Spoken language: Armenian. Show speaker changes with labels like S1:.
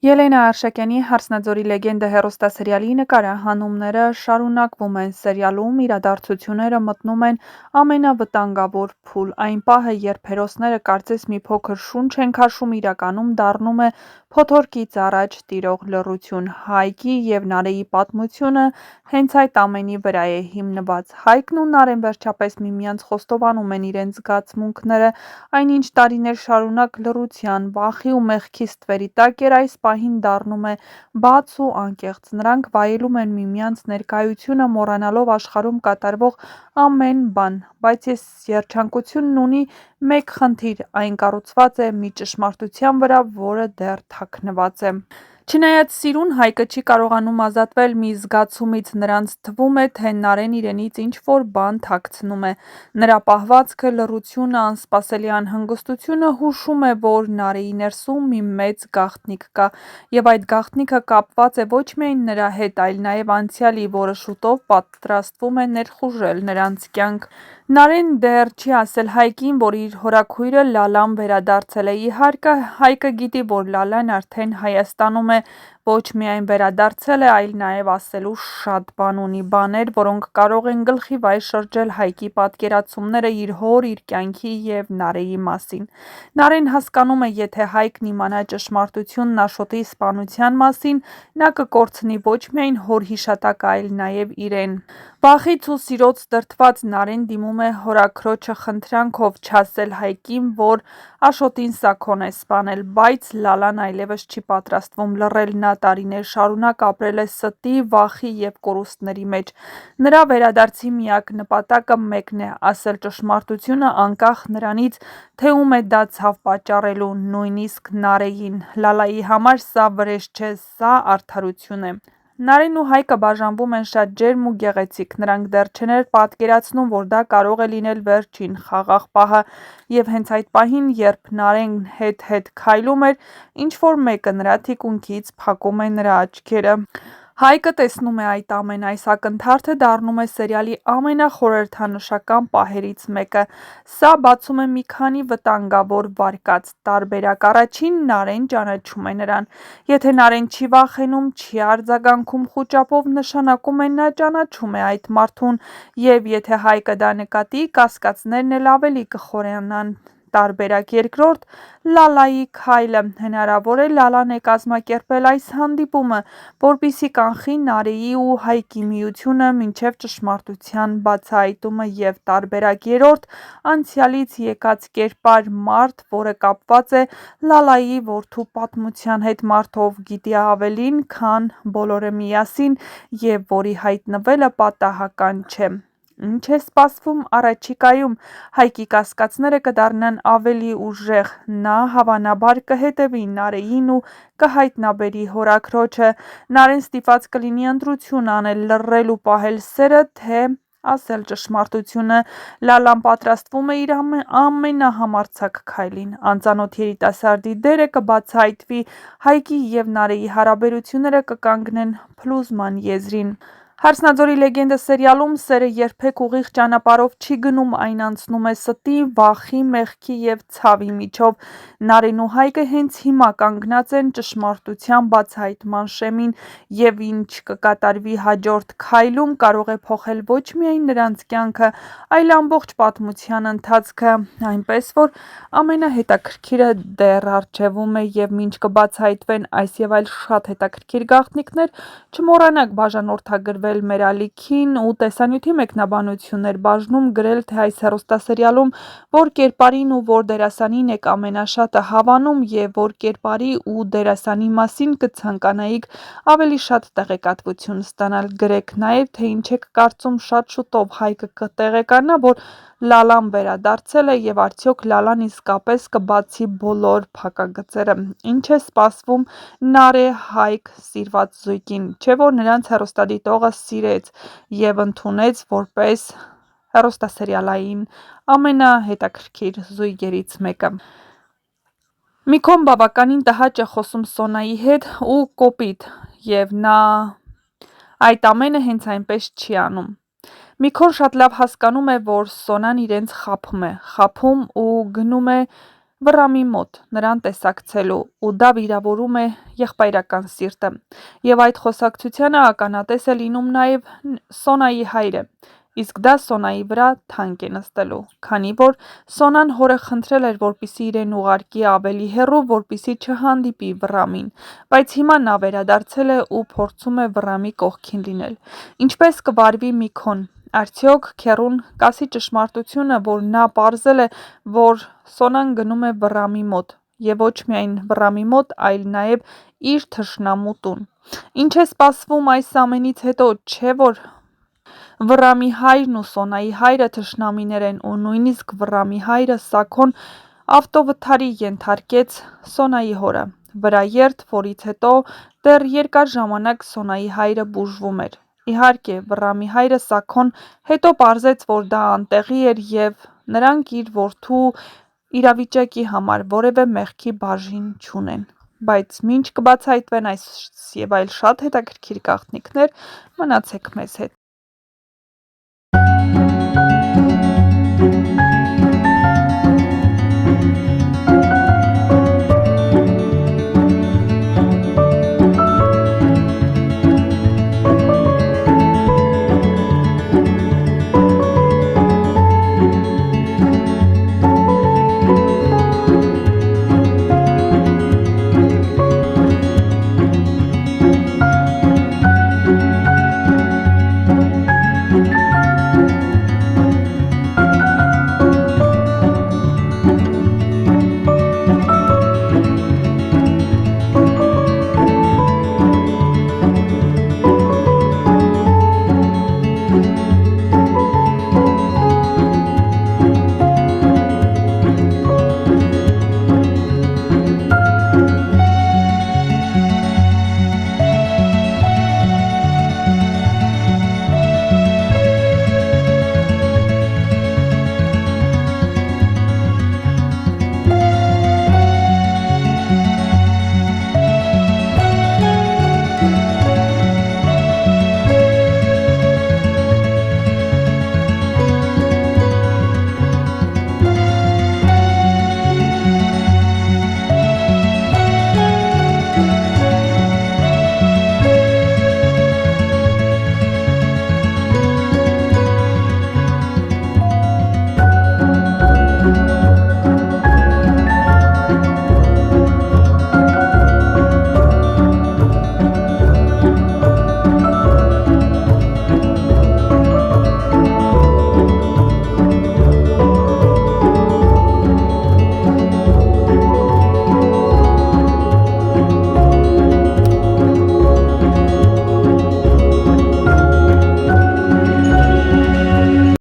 S1: Ելենա Արշակյանի «Հարսնաձորի լեգենդը» հեռուստասերիալի նկարահանումները շարունակվում են։ Սերիալում իրադարձությունները մտնում են ամենավտանգավոր փուլ։ Այն պահը, երբ հերոսները կարծես մի փոքր շունչ են քաշում, իրականում դառնում է փոթորկից առաջ տիրող լռություն։ Հայկի և Նարեի պատմությունը հենց այդ ամենի վրա է հիմնված։ Հայկն ու Նարեն վերջապես միմյանց խոստովանում են իրենց զգացմունքները, այնինչ տարիներ շարունակ լռության, վախի ու մեղքի ստվերի տակ էր, այս պահին դառնում է բաց ու անկեղծ։ Նրանք վայելում են միմյանց ներկայությունը, մոռանալով աշխարհում կատարվող ամեն բան։ Բայց երջանկությունն ունի մեկ խնդիր՝ այն կառուցված է մի ճշմարտության վրա, որը դեռ թաքնված է։ Չնայած սիրուն, Հայկը չի կարողանում ազատվել մի զգացումից, նրանց թվում է, թե Նարեն իրենից ինչ-որ բան թաքցնում է։ Նրա պահվածքը, լռությունը, անսպասելի անհանգստությունը հուշում է, որ Նարեի ներսում մի մեծ գաղտնիք կա, և այդ գաղտնիքը կապված է ոչ միայն նրա հետ, այլ նաև անցյալի, որը շուտով պատրաստվում է ներխուժել նրանց կյանք։ Նարեն դեռ չի ասել Հայկին, որ իր հորաքույրը Լալան վերադարձել է։ Իհարկե, Հայկը գիտի, որ Լալան արդեն Հայաստանում է, ոչ միայն վերադարձել է, այլ նաև ասելու շատ բան ունի, բաներ, որոնք կարող են գլխի վայր շրջել Հայկի պատկերացումները իր հոր, իր կյանքի և Նարեի մասին։ Նարեն հասկանում է, եթե Հայկն իմանա ճշմարտությունն Աշոտի սպանության մասին, նա կկորցնի ոչ միայն հոր հիշատակը, այլ նաև իրեն։ Վախից ու սիրոց դրդված Նարեն դիմում է հորաքրոջը խնդրանքով չասել Հայկին, որ Աշոտին Սաքոն է սպանել, բայց Լալան այլևս չի պատրաստվում լռել, նա տարիներ շարունակ ապրել է ստի, վախի և կորուստների մեջ։ Նրա վերադարձի միակ նպատակը մեկն է՝ ասել ճշմարտությունը, անկախ նրանից, թե ում է դա ցավ պատճառելու, նույնիսկ Նարեին։ Լալայի համար սա վրեժ չէ, սա արդարություն է։ Նարեն ու Հայկը բաժանվում են շատ ջերմ ու գեղեցիկ։ Նրանք դեռ չեն պատկերացնում, որ դա կարող է լինել վերջին խաղաղ պահը, և հենց այդ պահին, երբ Նարեն հետ-հետ քայլում էր, ինչ-որ մեկը նրա թիկունքից փակում է նրա աչքերը։ Հայկը տեսնում է այդ ամենը, այս ակնթարթը դառնում է սերիալի ամենախորհրդանշական պահերից մեկը։ Սա բացում է մի քանի վտանգավոր վարկած տարբերակ։ Առաջին՝ Նարեն ճանաչում է նրան։ Եթե Նարեն չի վախենում, չի արձագանքում խուճապով, նշանակում է նա ճանաչում է այդ մարդուն, և եթե Հայկը դա նկատի, կասկածներն էլ ավելի կխորանան։ Տարբերակ երկրորդ՝ Լալայի քայլը։ Հնարավոր է Լալան է կազմակերպել այս հանդիպումը, որպեսզի կանխի Նարեի ու Հայկի միությունը մինչև ճշմարտության բացահայտումը, և տարբերակ երրորդ՝ անցյալից եկած կերպար, մարդ, որը կապված է Լալայի որդու պատմության հետ, մարդ, ով գիտի ավելին, քան բոլորը միասին, և որի հայտնվելը պատահական չէ։ Ինչ է սպասվում առաջիկայում։ Հայկի կասկածները կդառնան ավելի ուժեղ։ Նա հավանաբար կհետևի Նարեին ու կհայտնաբերի հորաքրոջը։ Նարեն ստիպված կլինի ընտրություն անել՝ լռել ու պահել սերը, թե ասել ճշմարտությունը։ Լալան պատրաստվում է իր ամենահամարձակ քայլին։ Անծանոթ երիտասարդի դերը կբացահայտվի, Հայկի և Նարեի հարաբերությունները կկանգնեն փլուզման եզրին։ «Հարսնաձորի լեգենդը» սերիալում սերը երբեք ուղիղ ճանապարհով չի գնում, այն անցնում է ստի, վախի, մեղքի և ցավի միջով։ Նարեն ու Հայկը հենց հիմա կանգնած են ճշմարտության բացահայտման շեմին, և ինչ կկատարվի հաջորդ քայլում, կարող է փոխել ոչ միայն նրանց կյանքը, այլ ամբողջ պատմության ընթացքը։ Այնպես որ ամենահետաքրքիրը դեռ առջևում է, և մինչ կբացահայտվեն այս և այլ շատ հետաքրքիր գաղտնիքներ, չմոռանաք բաժանորդագրվել մեր ալիքին ու տեսանյութի մեկնաբանություններ բաժնում գրել, թե այս հեռուստասերիալում որ կերպարին ու որ դերասանին եք ամենաշատը հավանում, և որ կերպարի ու դերասանի մասին կցանկանայիք ավելի շատ տեղեկատվություն ստանալ։ Գրեք նաև, թե ինչ եք կարծում, շատ շուտով Հայկը կտեղեկանա, որ Լալան վերադարձել է, և արդյոք Լալան իսկապես կբացի բոլոր փակագծերը։ Ինչ է սպասվում Նարե-Հայկ սիրված զույգին, չէ՞ որ նրանց հեռուստադիտողը սիրեց և ընդունեց որպես հեռուստասերիալային ամենահետաքրքիր զույգերից մեկը։ Միքոն բավականին տհաճ է խոսում Սոնայի հետ ու կոպիտ, և նա այդ ամենը հենց այնպես չի անում։ Միքոն շատ լավ հասկանում է, որ Սոնան իրենց խաբում է, խաբում ու գնում է Վռամի մոտ, նրան տեսակցելու, ու դա վիրավորում է եղբայրական սիրտը, և այդ խոսակցությանը ականատես է լինում նաև Սոնայի հայրը, իսկ դա Սոնայի վրա թանկ է նստելու, քանի որ Սոնան հորը խնդրել էր, որպեսզի իրեն ուղարկի ավելի հեռու, որպեսզի չհանդիպի Վռամին, բայց հիմա նա վերադարձել է ու փորձում է Վռամի կողքին լինել: Ինչպե՞ս կվարվի Միքոն: Արդյոք քեռուն կասի ճշմարտությունը, որ նա պարզել է, որ Սոնան գնում է Վռամի մոտ, և ոչ միայն Վռամի մոտ, այլ նաև իր թշնամու տուն: Ինչ է սպասվում այս ամենից հետո, չէ՞ որ Վռամի հայրն ու Սոնայի հայրը թշնամիներ են ու նույնիսկ Վռամի հայրը Սաքոն ավտովթարի ենթարկեց Սոնայի հորը, վրաերթ, որից հետո դեռ երկար ժամանակ Սոնայի հայրը բուժվում էր: Իհարկե, Վռամի հայրը Սաքոն հետո պարզեց, որ դա անտեղի էր և նրանք իր որդու իրավիճակի համար որևէ մեղքի բաժին չունեն: Բայց մինչ կբացահայտվեն այս և այլ շատ հետաքրքիր գաղտնիքներ, մնացեք մեզ հետ: